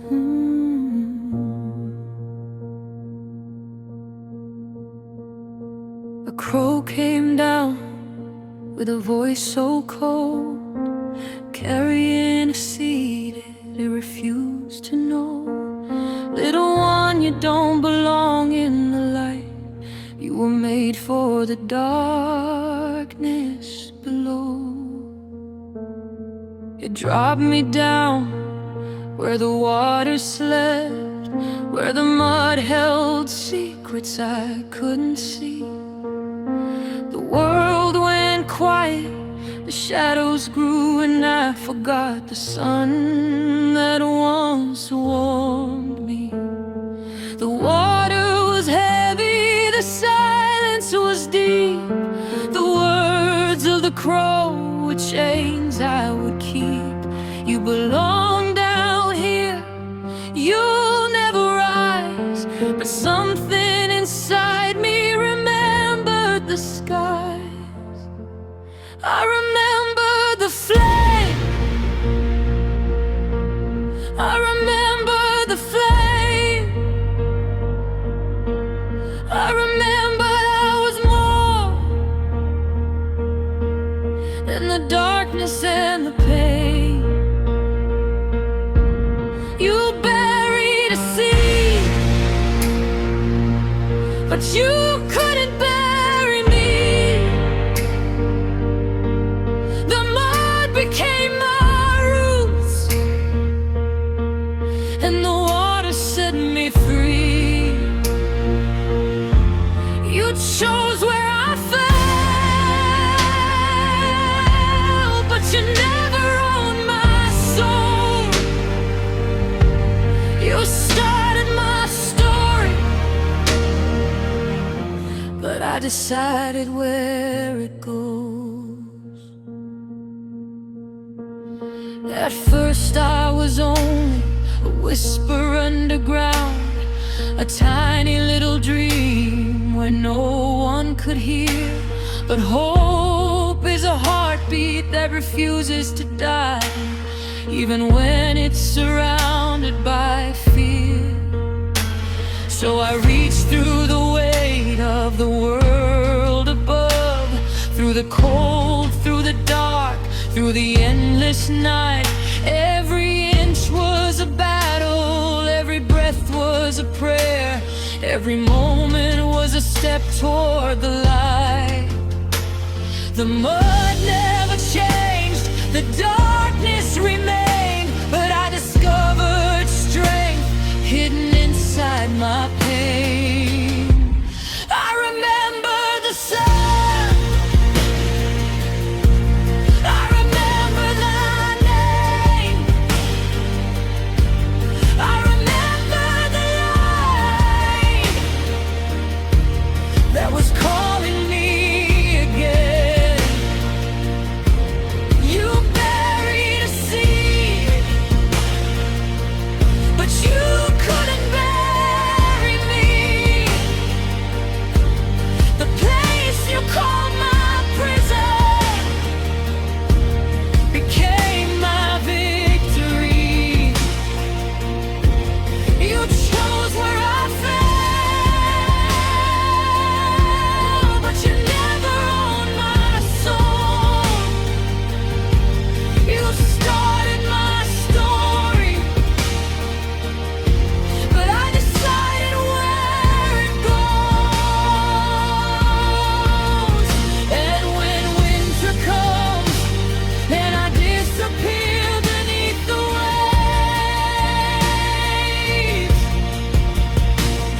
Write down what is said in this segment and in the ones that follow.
A crow came down with a voice so cold, carrying a seed it refused to know. Little one, you don't belong in the light. You were made for the darkness below. You dropped me down where the water slept, where the mud held secrets I couldn't see. The world went quiet, the shadows grew, and I forgot the sun that once warmed me. The water was heavy, the silence was deep. The words of the crow were chains I would keep. You belong down here, you'll never rise. But something inside me remembered the skies. I remember the flame, I remember the flame, I remember there was more than the darkness and the pain. You buried a seed, but you couldn't bury me. The mud became my roots, and the water set me free. You chose where I fell, but you never owned my soul. You started my story, but I decided where it goes. At first I was only a whisper underground, a tiny little dream where no one could hear. But hope is a heartbeat that refuses to die, even when it's surrounded by fear. So I reach through the weight of the world above, through the cold, through the dark, through the endless night. Every inch was a battle, every breath was a prayer, every moment was a step toward the light. The mud never changed, the darkness remained, but I discovered strength hidden inside my pain. I remember the sun, I remember thy name, I remember the light that was calling me again. You buried a seed, but you couldn't bury me. The place you call my prison became my victory. You chose where I fell, but you never owned my soul. You started my story, but I decided where it goes. And when winter comes and I disappear beneath the waves,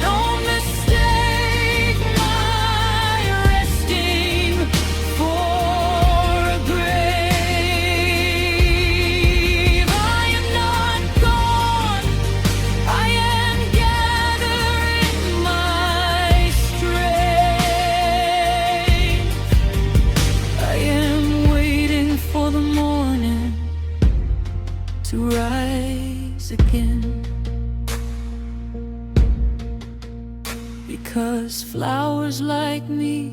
don't mistake my resting for a grave. I am not gone, I am gathering my strength. I am waiting for the morning to rise again, because flowers like me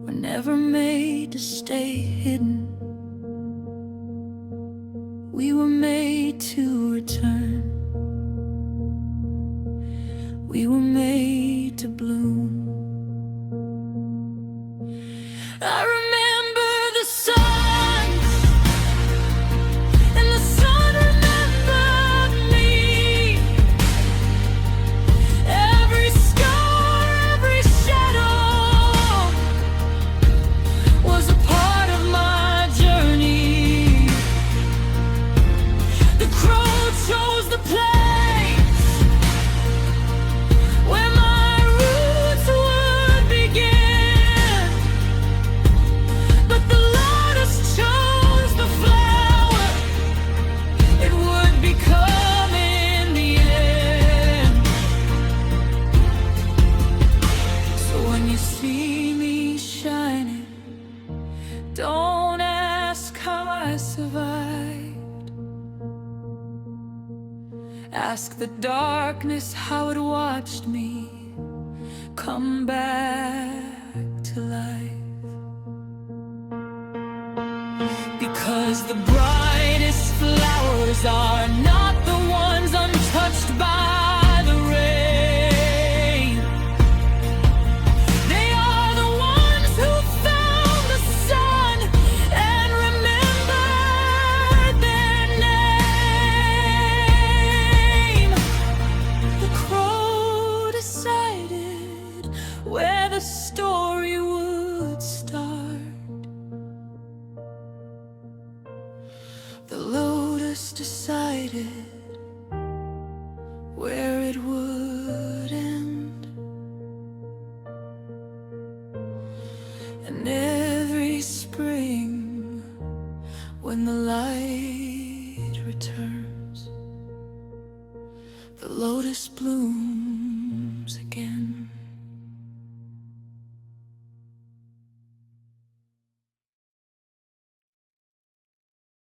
were never made to stay hidden. We were made to return. Ask the darkness how it watched me come back to life. Because the brightest flowers are not the ones untouched by the rain. They are the ones who found the sun and remembered their name. The crow decided where the story would start. The lotus decided where it would end. And every spring, when the light returns, the lotus blooms